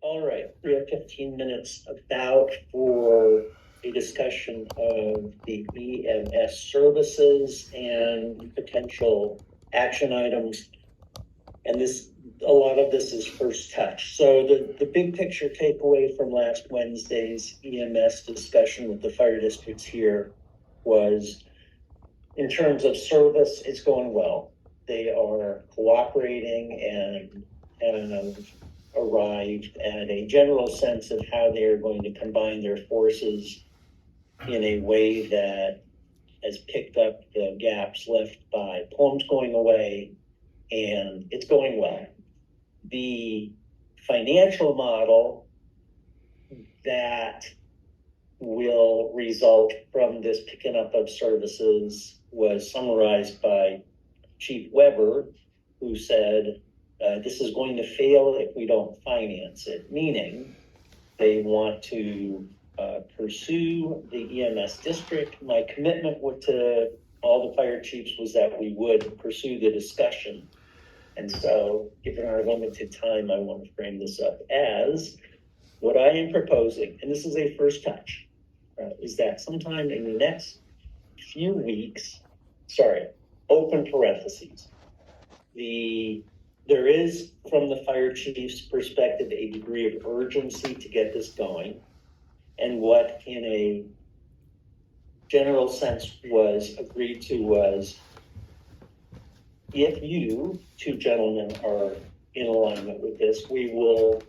All right, we have 15 minutes about for a discussion of the EMS services and potential action items. And a lot of this is first touch. So the big picture takeaway from last Wednesday's EMS discussion with the fire districts here was, in terms of service, it's going well. They are cooperating and have arrived at a general sense of how they are going to combine their forces in a way that has picked up the gaps left by poems going away, and it's going well. The financial model that will result from this picking up of services was summarized by Chief Weber, who said, this is going to fail if we don't finance it, meaning they want to pursue the EMS district. My commitment to all the fire chiefs was that we would pursue the discussion. And so, given our limited time, I want to frame this up as what I am proposing, and this is a first touch, is that sometime in the next few weeks, open parentheses, there is, from the fire chief's perspective, a degree of urgency to get this going. And what, in a general sense, was agreed to was, if you two gentlemen are in alignment with this, we will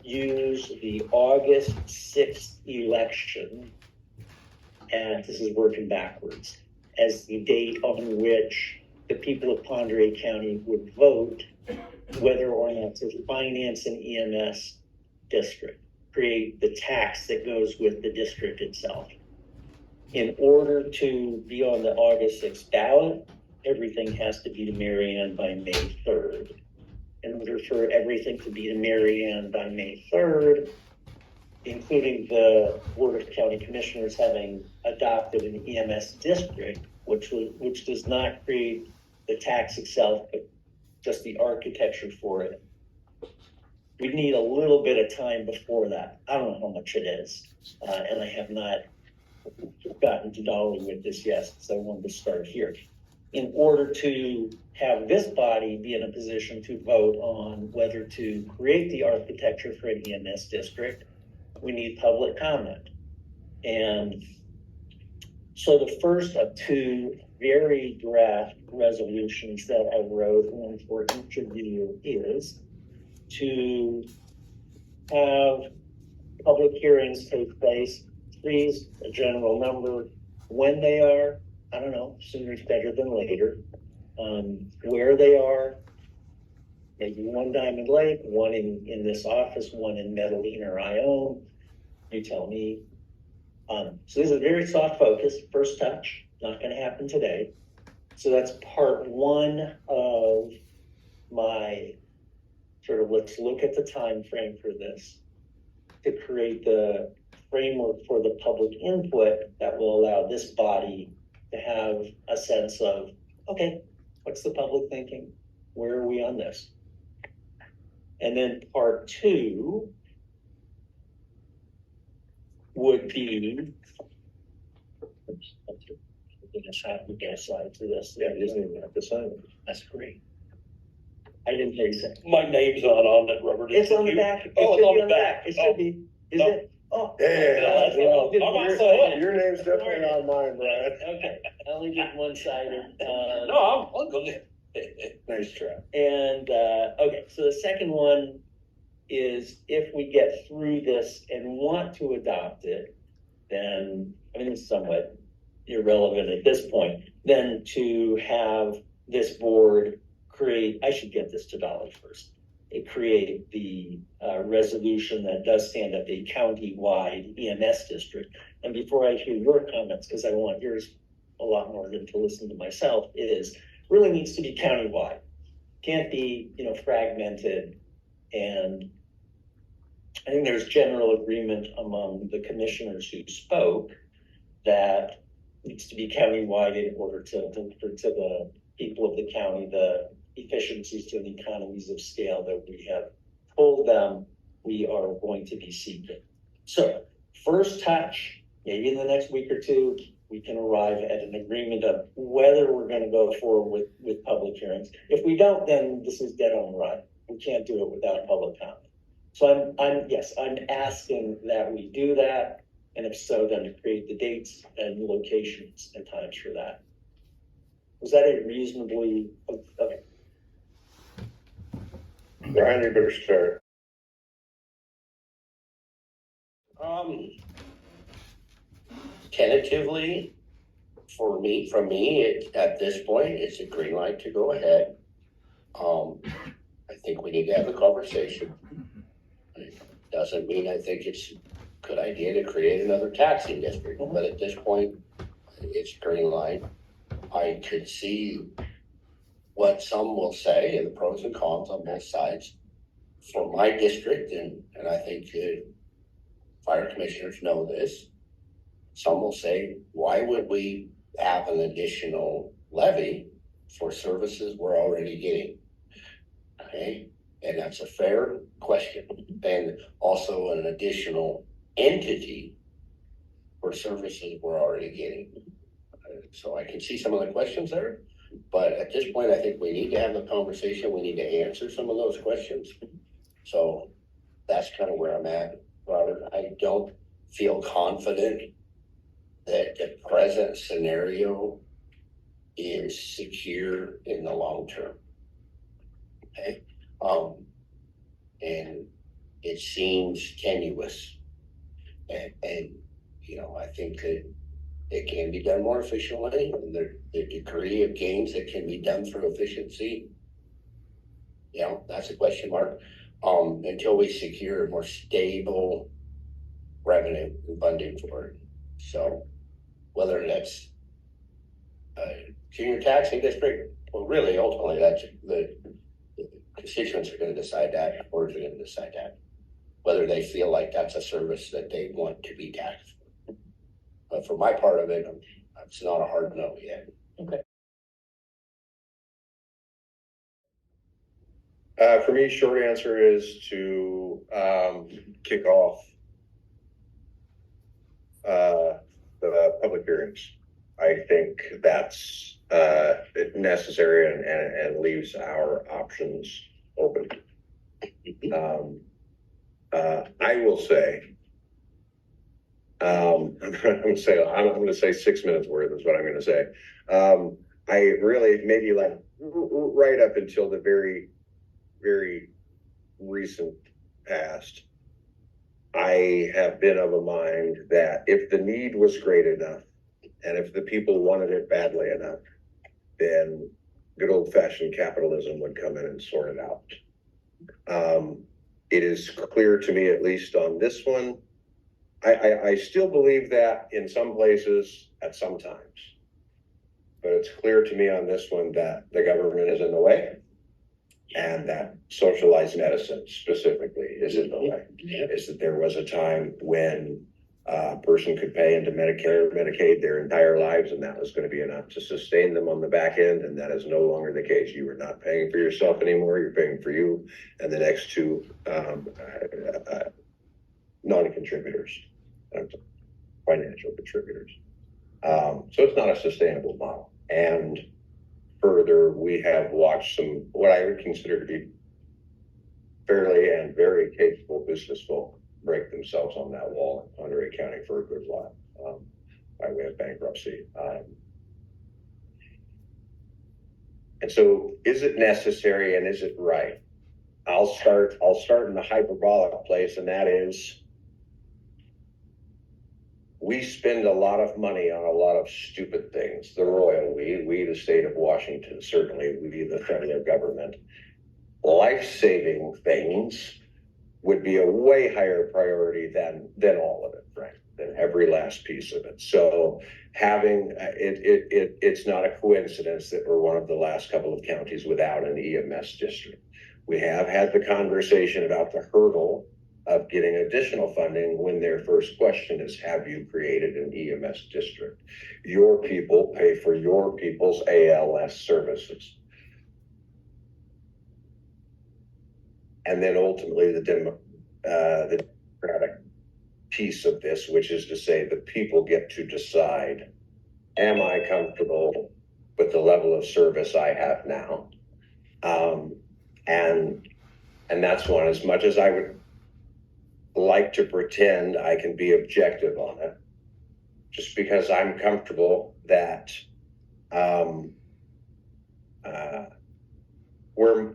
use the August 6th election, and this is working backwards, as the date on which the people of Pend Oreille County would vote whether or not to finance an EMS district, create the tax that goes with the district itself. In order to be on the August 6th ballot, everything has to be to Marianne by May 3rd. In order for everything to be to Marianne by May 3rd, including the Board of County Commissioners having adopted an EMS district, which does not create the tax itself, but just the architecture for it. We need a little bit of time before that. I don't know how much it is, and I have not gotten to Dolly with this yet, so I wanted to start here. In order to have this body be in a position to vote on whether to create the architecture for an EMS district, we need public comment. And so the first of two very draft resolutions that I wrote, one for each of you, is to have public hearings take place. Please, a general number. When they are, I don't know, sooner is better than later. Where they are, maybe one Diamond Lake, one in this office, one in Medellin or Ione. You tell me. So this is a very soft focus, first touch, not going to happen today. So that's part one of my sort of, let's look at the time frame for this to create the framework for the public input that will allow this body to have a sense of, okay, what's the public thinking? Where are we on this? And then part two would be, side to this. Yeah, it isn't even have to sign it. That's great. I didn't hear you say. My name's on that rubber. It's on the back. Oh, it's on the back. It should be. Is it? Oh. Yeah. Your name's definitely on mine, Brian. Okay. I only did one-sided. No, I'm good. Nice try. And, okay, so the second one is, if we get through this and want to adopt it, then, I mean, it's somewhat irrelevant at this point, then to have this board create, I should get this to Dolly first, create the resolution that does stand up a county-wide EMS district. And before I hear your comments, because I want yours a lot more than to listen to myself, really needs to be county-wide. Can't be, fragmented. And I think there's general agreement among the commissioners who spoke that needs to be county-wide in order to the people of the county the efficiencies and economies of scale that we have told them we are going to be seeking. So first touch, maybe in the next week or two, we can arrive at an agreement of whether we're going to go forward with public hearings. If we don't, then this is dead on arrival. We can't do it without public comment. So I'm asking that we do that. And if so, then to create the dates and locations and times for that. Was that a reasonably, okay? Brian, you better start. Tentatively, from me, at this point, it's a green light to go ahead. I think we need to have a conversation. It doesn't mean I think it's a good idea to create another taxing district, but at this point, it's green light. I could see what some will say and the pros and cons on both sides. For my district, and I think fire commissioners know this, some will say, why would we have an additional levy for services we're already getting? Okay, and that's a fair question. And also an additional entity for services we're already getting. So I can see some of the questions there, but at this point, I think we need to have the conversation. We need to answer some of those questions. So that's kind of where I'm at, Robert. I don't feel confident that the present scenario is secure in the long term. Okay. And it seems tenuous. And I think that it can be done more efficiently, and the degree of gains that can be done through efficiency, that's a question mark. Until we secure a more stable revenue and funding for it. So whether that's a junior taxing district, well, really, ultimately, that's the constituents are going to decide that, boards are going to decide that, whether they feel like that's a service that they want to be taxed. But for my part of it, it's not a hard no yet. Okay. For me, short answer is to kick off the public hearings. I think that's necessary and leaves our options open. I will say, I'm going to say 6 minutes worth is what I'm going to say. I really, maybe like right up until the very, very recent past, I have been of a mind that if the need was great enough and if the people wanted it badly enough, then good old-fashioned capitalism would come in and sort it out. It is clear to me, at least on this one, I still believe that in some places at some times, but it's clear to me on this one that the government is in the way and that socialized medicine specifically is in the way. Is that there was a time when a person could pay into Medicare or Medicaid their entire lives and that was going to be enough to sustain them on the back end, and that is no longer the case. You are not paying for yourself anymore, you're paying for you and the next two non-contributors, financial contributors. So it's not a sustainable model. And further, we have watched some, what I would consider to be fairly and very capable business folk break themselves on that wall in Oreille County for a good while, by way of bankruptcy. And so is it necessary and is it right? I'll start in the hyperbolic place, and that is, we spend a lot of money on a lot of stupid things. The royal we, the state of Washington, certainly we, the federal government. Life-saving things would be a way higher priority than all of it, right? Than every last piece of it. So having it's not a coincidence that we're one of the last couple of counties without an EMS district. We have had the conversation about the hurdle of getting additional funding when their first question is, have you created an EMS district? Your people pay for your people's ALS services. And then ultimately the the democratic piece of this, which is to say the people get to decide, am I comfortable with the level of service I have now? And that's one, as much as I would like to pretend I can be objective on it, just because I'm comfortable that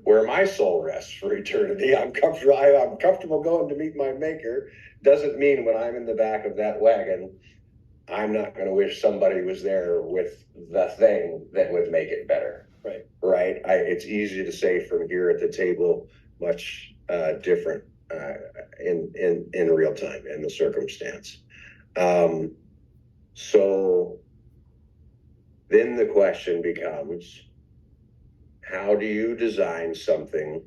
where my soul rests for eternity, I'm comfortable going to meet my maker. Doesn't mean when I'm in the back of that wagon, I'm not going to wish somebody was there with the thing that would make it better. Right. It's easy to say from here at the table, much different in real time in the circumstance. So then the question becomes, how do you design something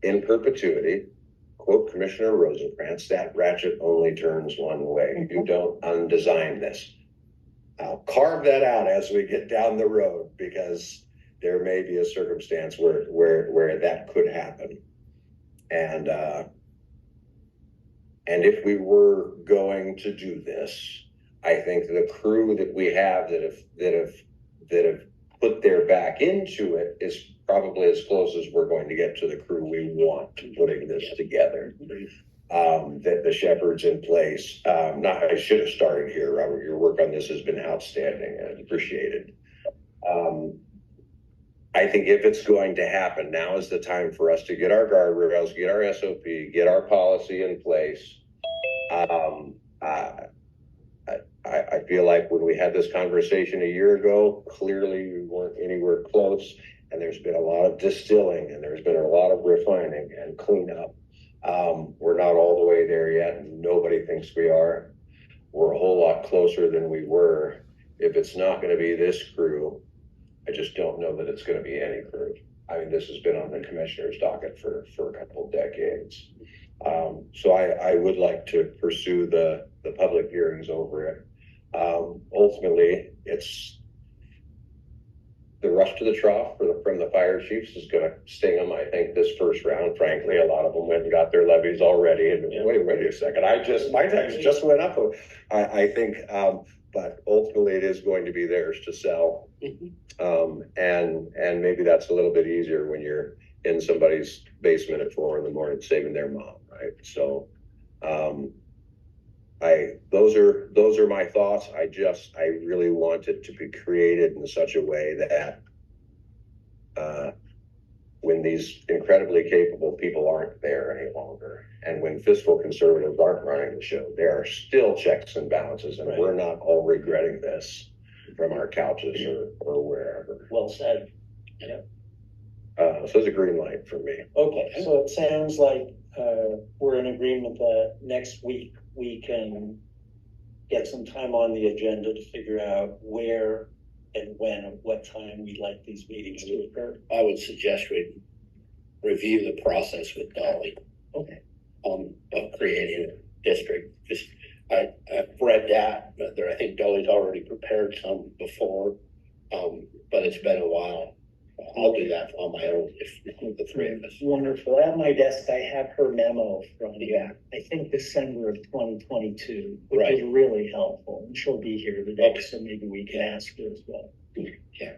in perpetuity? Quote Commissioner Rosencrantz, that ratchet only turns one way. You don't undesign this. I'll carve that out as we get down the road, because there may be a circumstance where that could happen. And if we were going to do this, I think the crew that we have that have put their back into it is probably as close as we're going to get to the crew we want putting this together. That the Shepherd's in place. I should have started here, Robert. Your work on this has been outstanding and appreciated. I think if it's going to happen, now is the time for us to get our guardrails, get our SOP, get our policy in place. I feel like when we had this conversation a year ago, clearly we weren't anywhere close, and there's been a lot of distilling, and there's been a lot of refining and cleanup. We're not all the way there yet, and nobody thinks we are. We're a whole lot closer than we were. If it's not going to be this crew, I just don't know that it's going to be any crew. I mean, this has been on the commissioner's docket for a couple of decades. So I would like to pursue the public hearings over it. Ultimately, it's the rush to the trough from the fire chiefs is going to sting them. I think this first round, frankly, a lot of them went and got their levies already. And wait a second, my tax just went up. I think, but ultimately, it is going to be theirs to sell. And maybe that's a little bit easier when you're in somebody's basement at 4 a.m. saving their mom, right? So, those are my thoughts. I really want it to be created in such a way that when these incredibly capable people aren't there any longer, and when fiscal conservatives aren't running the show, there are still checks and balances, and we're not all regretting this from our couches or wherever. Well said. So it's a green light for me. Okay, so it sounds like we're in agreement that next week we can get some time on the agenda to figure out where and when and what time we'd like these meetings to occur. I would suggest we review the process with Dolly. Okay. Of creating a district. Just I've read that, but I think Dolly's already prepared some before, but it's been a while. I'll do that on my own if the three of us. Wonderful. At my desk, I have her memo from, I think, December of 2022, which Right. is really helpful. And she'll be here today, so maybe we can ask her as well. Yeah.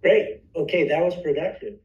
Great. Okay, that was productive.